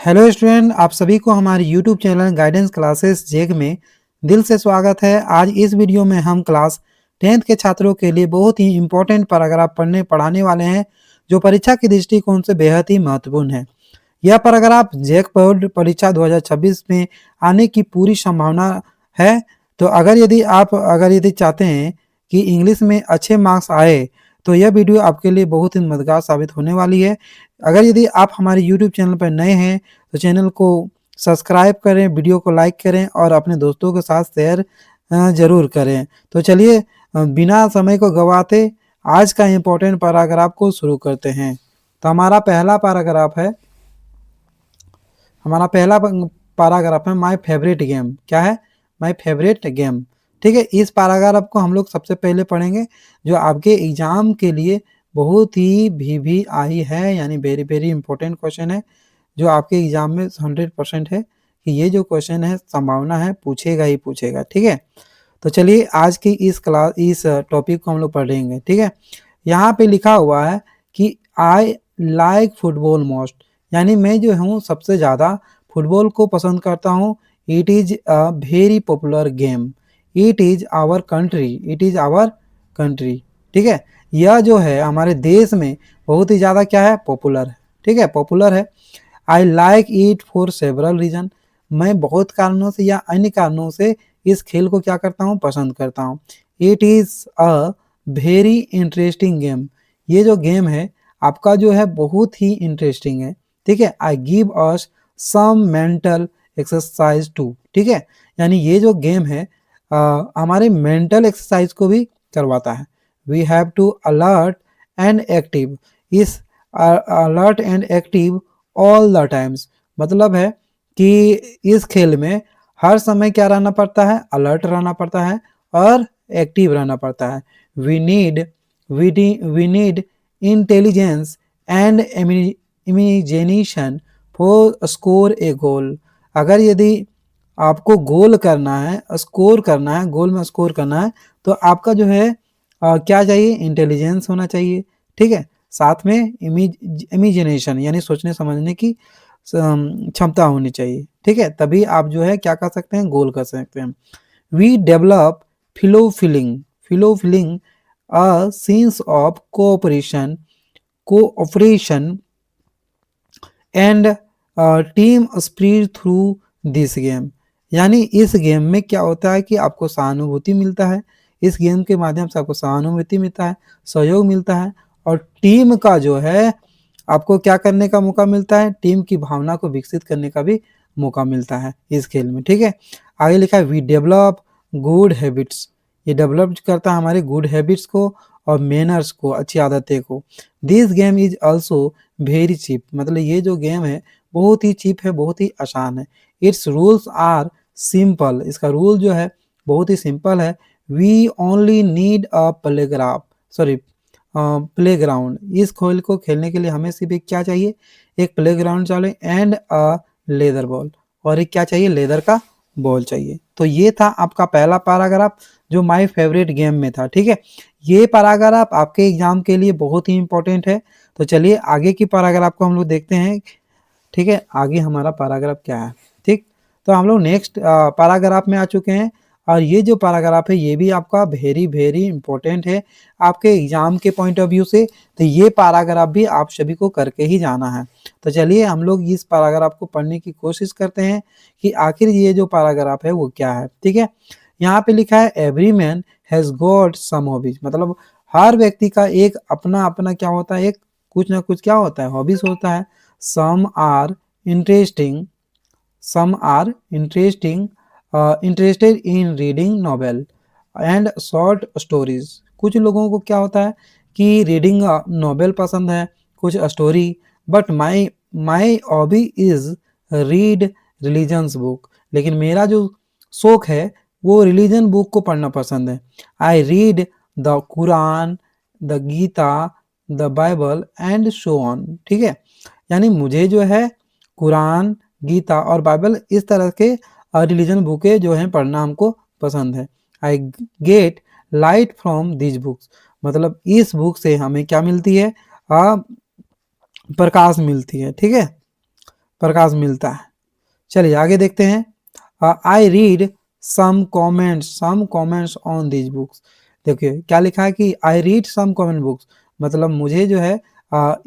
Hello student, आप सभी को हमारे यूट्यूब चैनल गाइडेंस क्लासेस जेग में दिल से स्वागत है। आज इस वीडियो में हम क्लास 10th के छात्रों के लिए बहुत ही इम्पोर्टेंट पैराग्राफ पढ़ाने वाले हैं, जो परीक्षा के दृष्टिकोण से बेहद ही महत्वपूर्ण है। यह पैराग्राफ जेक बोर्ड परीक्षा 2026 में आने की पूरी संभावना है। तो अगर यदि चाहते हैं कि इंग्लिश में अच्छे मार्क्स आए, तो यह वीडियो आपके लिए बहुत ही मददगार साबित होने वाली है। अगर यदि आप हमारे यूट्यूब चैनल पर नए हैं तो चैनल को सब्सक्राइब करें, वीडियो को लाइक करें और अपने दोस्तों के साथ शेयर ज़रूर करें। तो चलिए बिना समय को गवाते आज का इम्पोर्टेंट पैराग्राफ को शुरू करते हैं। तो हमारा पहला पैराग्राफ है माय फेवरेट गेम। क्या है? My favourite game. ठीक है, इस पैराग्राफ को हम लोग सबसे पहले पढ़ेंगे, जो आपके एग्जाम के लिए बहुत ही भी आई है, यानी वेरी वेरी इंपॉर्टेंट क्वेश्चन है, जो आपके एग्जाम में 100% है कि ये जो क्वेश्चन है संभावना है पूछेगा ही पूछेगा। ठीक है, तो चलिए आज की इस टॉपिक को हम लोग पढ़ेंगे। ठीक है, यहाँ पे लिखा हुआ है कि आई लाइक फुटबॉल मोस्ट, यानी मैं जो हूँ सबसे ज़्यादा फुटबॉल को पसंद करता हूँ। It is a very popular game. It is our country. ठीक है, यह जो है हमारे देश में बहुत ही ज़्यादा क्या है? पॉपुलर है। ठीक है, पॉपुलर है। I like it for several reason, मैं बहुत कारणों से या अन्य कारणों से इस खेल को क्या करता हूँ? पसंद करता हूँ। It is a very interesting game, ये जो गेम है आपका जो है बहुत ही इंटरेस्टिंग है। ठीक है, I give us some mental exercise too. ठीक है, यानी ये जो गेम है हमारे मेंटल एक्सरसाइज को भी करवाता है। We have to alert and active, is alert and active all the times, मतलब है कि इस खेल में हर समय क्या रहना पड़ता है? अलर्ट रहना पड़ता है और एक्टिव रहना पड़ता है। We need intelligence and imagination for score a goal. अगर यदि आपको गोल करना है, स्कोर करना है, गोल में स्कोर करना है, तो आपका जो है क्या चाहिए? इंटेलिजेंस होना चाहिए। ठीक है, साथ में इमेजिनेशन यानी सोचने समझने की क्षमता होनी चाहिए। ठीक है, तभी आप जो है क्या कर सकते हैं? गोल कर सकते हैं। We develop fellow feeling a sense of cooperation and team spirit through this game, यानी इस गेम में क्या होता है कि आपको सहानुभूति मिलता है। इस गेम के माध्यम से आपको सहानुभूति मिलता है, सहयोग मिलता है और टीम का जो है आपको क्या करने का मौका मिलता है? टीम की भावना को विकसित करने का भी मौका मिलता है इस खेल में। ठीक है, आगे लिखा है वी डेवलप गुड हैबिट्स, ये डेवलप करता है हमारे गुड हैबिट्स को और मैनर्स को, अच्छी आदतें को। This game is also very cheap, मतलब ये जो गेम है बहुत ही चीप है, बहुत ही आसान है। इट्स रूल्स आर सिंपल, इसका रूल जो है बहुत ही सिंपल है। We only need a playground, इस खेल को खेलने के लिए हमें सिर्फ एक क्या चाहिए? एक प्लेग्राउंड चाहिए एंड अ लेदर बॉल, और एक क्या चाहिए? लेदर का बॉल चाहिए। तो ये था आपका पहला पैराग्राफ जो माय फेवरेट गेम में था। ठीक है, ये पैराग्राफ आपके एग्जाम के लिए बहुत ही इंपॉर्टेंट है। तो चलिए आगे की पैराग्राफ को हम लोग देखते हैं। ठीक है, आगे हमारा पैराग्राफ क्या है? ठीक, तो हम लोग नेक्स्ट पैराग्राफ में आ चुके हैं और ये जो पैराग्राफ है ये भी आपका वेरी वेरी इंपॉर्टेंट है आपके एग्जाम के पॉइंट ऑफ व्यू से। तो ये पैराग्राफ भी आप सभी को करके ही जाना है। तो चलिए हम लोग इस पैराग्राफ को पढ़ने की कोशिश करते हैं कि आखिर ये जो पैराग्राफ है वो क्या है। ठीक है, यहाँ पे लिखा है every man has got some hobbies, मतलब हर व्यक्ति का एक अपना अपना क्या होता है? एक कुछ ना कुछ क्या होता है? हॉबीज होता है। some are interesting some are interested in reading novel and short stories, कुछ लोगों को क्या होता है कि रीडिंग नॉवेल पसंद है, कुछ story. But my hobby is read religions book, लेकिन मेरा जो शौक है वो रिलीजन बुक को पढ़ना पसंद है। I read the Quran, the Gita, the Bible and so on. ठीक है, यानी मुझे जो है कुरान, गीता और बाइबल इस तरह के रिलीजन बुकें जो हैं पढ़ना हमको पसंद है। I get light from this books, मतलब इस बुक से हमें क्या मिलती है? प्रकाश मिलती है। ठीक है, प्रकाश मिलता है। चलिए आगे देखते हैं। I read some comments on this books. देखिए क्या लिखा है कि I read some comment books, मतलब मुझे जो है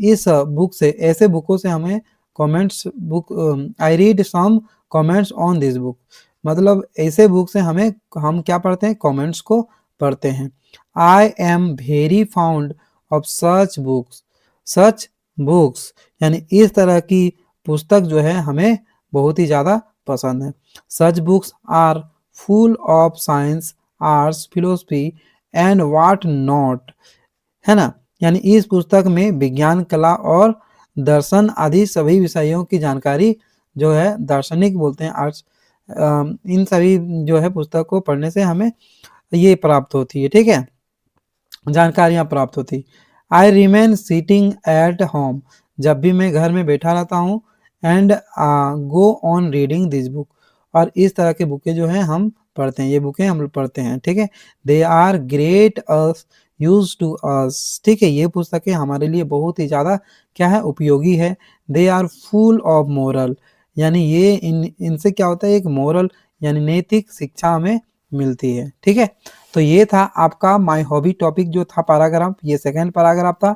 इस बुक से, ऐसे बुकों से हमें comments book, I read some comments on this book, मतलब ऐसे बुक से हमें, हम क्या पढ़ते हैं, कमेंट्स को पढ़ते हैं। I am very found of such books, यानी इस तरह की पुस्तक जो है हमें बहुत ही ज़्यादा पसंद है। Such books are full of science, arts, philosophy and what not, है ना। यानी इस पुस्तक में विज्ञान, कला और दर्शन आदि सभी विषयों की जानकारी जो है, दार्शनिक बोलते हैं आर्ट्स, इन सभी जो है पुस्तक को पढ़ने से हमें ये प्राप्त होती है, ठीक है, जानकारियाँ प्राप्त होती। I remain sitting at home, जब भी मैं घर में बैठा रहता हूँ, and go on reading this book, और इस तरह के बुकें जो हैं हम पढ़ते हैं, ये बुकें हम पढ़ते हैं, ठीक है। They are great us use to us, ठीक है, ये पुस्तकें हमारे लिए बहुत ही ज़्यादा क्या है, उपयोगी है। They are full of moral, यानी ये इनसे क्या होता है, एक मोरल यानी नैतिक शिक्षा हमें मिलती है, ठीक है। तो ये था आपका माय हॉबी टॉपिक जो था पैराग्राफ, ये सेकंड पैराग्राफ था,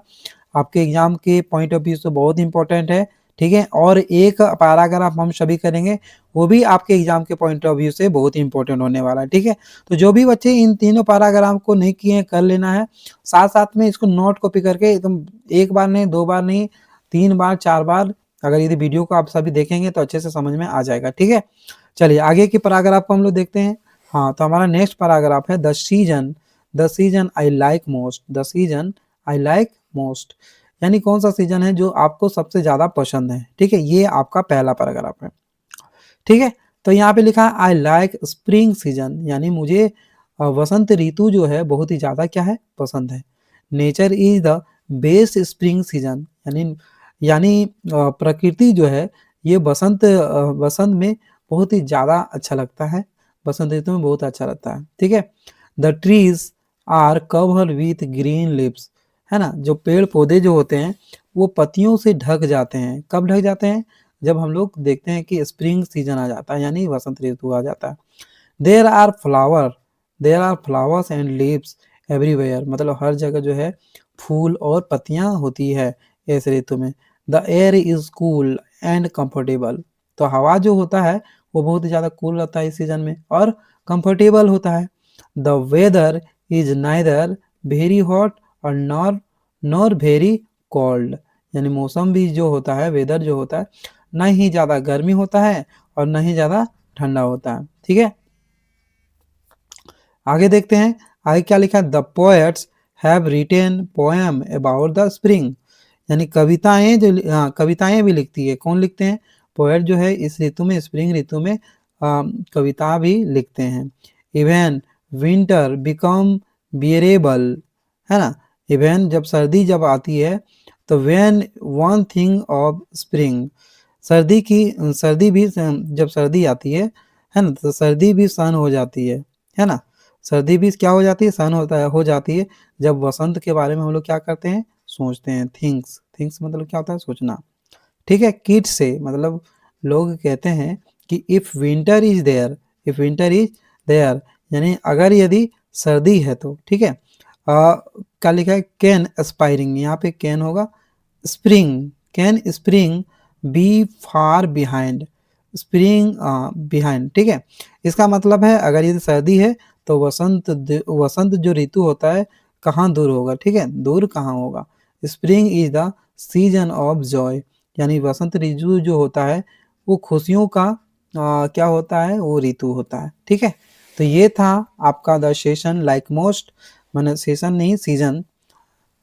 आपके एग्जाम के पॉइंट ऑफ व्यू से बहुत इंपॉर्टेंट है, ठीक है। और एक पैराग्राफ हम सभी करेंगे, वो भी आपके एग्जाम के पॉइंट ऑफ व्यू से बहुत इंपॉर्टेंट होने वाला है, ठीक है। तो जो भी बच्चे इन तीनों पैराग्राफ को नहीं किए हैं, कर लेना है, साथ साथ में इसको नोट कॉपी करके एकदम एक बार नहीं, दो बार नहीं, 3 बार 4 बार, अगर यदि वीडियो को आप सभी देखेंगे तो अच्छे से समझ में आ जाएगा, ठीक है। चलिए आगे की पैराग्राफ को हम लोग देखते हैं। हाँ, तो हमारा नेक्स्ट पैराग्राफ है the season I like most, the season I like most, यानी कौन सा सीजन है जो आपको सबसे ज़्यादा पसंद है, ठीक है, ये आपका पहला पैराग्राफ है, ठीक है। तो यहाँ पे लिखा है आई लाइक स्प्रिंग सीजन, यानी मुझे वसंत ऋतु जो है बहुत ही ज़्यादा क्या है, पसंद है। Nature is the best spring season, यानी प्रकृति जो है ये वसंत में बहुत ही ज़्यादा अच्छा लगता है, बसंत ऋतु में बहुत अच्छा लगता है, ठीक है। The trees are covered with green leaves, है ना, जो पेड़ पौधे जो होते हैं वो पत्तियों से ढक जाते हैं, कब ढक जाते हैं, जब हम लोग देखते हैं कि स्प्रिंग सीजन आ जाता है, यानी वसंत ऋतु आ जाता है। There are flower there are flowers and leaves everywhere, मतलब हर जगह जो है फूल और पत्तियां होती है इस ऋतु में। The air is cool and comfortable, तो हवा जो होता है वो बहुत ज़्यादा कूल रहता है इस सीजन में और कंफर्टेबल होता है। The weather is neither very hot और नॉर वेरी कोल्ड, यानी मौसम भी जो होता है, वेदर जो होता है, ना ही ज़्यादा गर्मी होता है और ना ही ज़्यादा ठंडा होता है, ठीक है। आगे देखते हैं, आगे क्या लिखा है, the poets have written poem about the spring, यानी कविताएं जो, हाँ, कविताएं भी लिखती है, कौन लिखते हैं, पोएट जो है इस ऋतु में, स्प्रिंग ऋतु में कविता भी लिखते हैं। इवन विंटर बिकम बियरेबल, है ना, इवन जब सर्दी जब आती है, तो when one thing of spring, सर्दी भी जब सर्दी आती है ना, तो सर्दी भी सहन हो जाती है ना, सर्दी भी क्या हो जाती है, सहन हो जाती है जब वसंत के बारे में हम लोग क्या करते हैं, सोचते हैं। थिंग्स मतलब क्या होता है, सोचना, ठीक है। किड से मतलब लोग कहते हैं कि इफ विंटर इज देयर, यानी अगर यदि सर्दी है तो, ठीक है। क्या लिखा है, कैन एस्पायरिंग, यहाँ पे कैन होगा, can spring be far behind, behind, ठीक है। इसका मतलब है अगर ये सर्दी है तो वसंत जो ऋतु होता है कहाँ दूर होगा, ठीक है, दूर कहाँ होगा। Spring is the season of Joy, यानी वसंत ऋतु जो होता है वो खुशियों का क्या होता है, वो ऋतु होता है, ठीक है। तो ये था आपका द सेशन लाइक मोस्ट, मैंने सेशन नहीं, सीजन,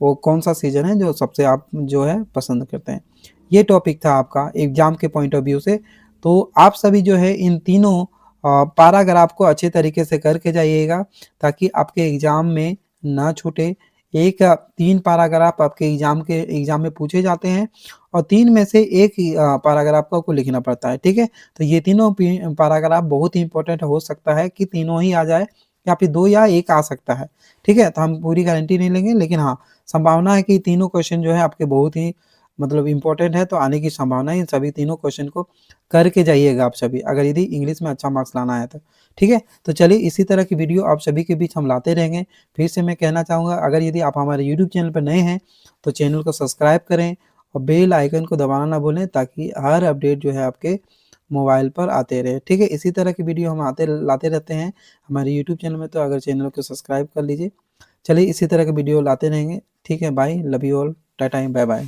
वो कौन सा सीजन है जो सबसे आप जो है पसंद करते हैं, ये टॉपिक था आपका एग्जाम के पॉइंट ऑफ व्यू से। तो आप सभी जो है इन तीनों पैराग्राफ को अच्छे तरीके से करके जाइएगा ताकि आपके एग्जाम में ना छूटे। 3 पैराग्राफ आपके एग्जाम में पूछे जाते हैं और 3 में से एक पैराग्राफ को आपको लिखना पड़ता है, ठीक है। तो ये तीनों पैराग्राफ बहुत ही इंपॉर्टेंट हो सकता है कि तीनों ही आ जाए या फिर 2 या 1 आ सकता है, ठीक है। तो हम पूरी गारंटी नहीं लेंगे, लेकिन हाँ, संभावना है कि तीनों क्वेश्चन जो है आपके बहुत ही मतलब इम्पोर्टेंट है तो आने की संभावना है। इन सभी तीनों क्वेश्चन को करके जाइएगा आप सभी, अगर यदि इंग्लिश में अच्छा मार्क्स लाना है तो, ठीक है। तो चलिए इसी तरह की वीडियो आप सभी के बीच हम लाते रहेंगे। फिर से मैं कहना चाहूँगा, अगर यदि आप हमारे यूट्यूब चैनल पर नए हैं तो चैनल को सब्सक्राइब करें और बेल आइकन को दबाना ना भूलें, ताकि हर अपडेट जो है आपके मोबाइल पर आते रहे, ठीक है। इसी तरह की वीडियो हम लाते रहते हैं हमारे यूट्यूब चैनल में, तो अगर चैनल को सब्सक्राइब कर लीजिए। चलिए इसी तरह के वीडियो लाते रहेंगे, ठीक है। Bye, love you all, tata, bye bye.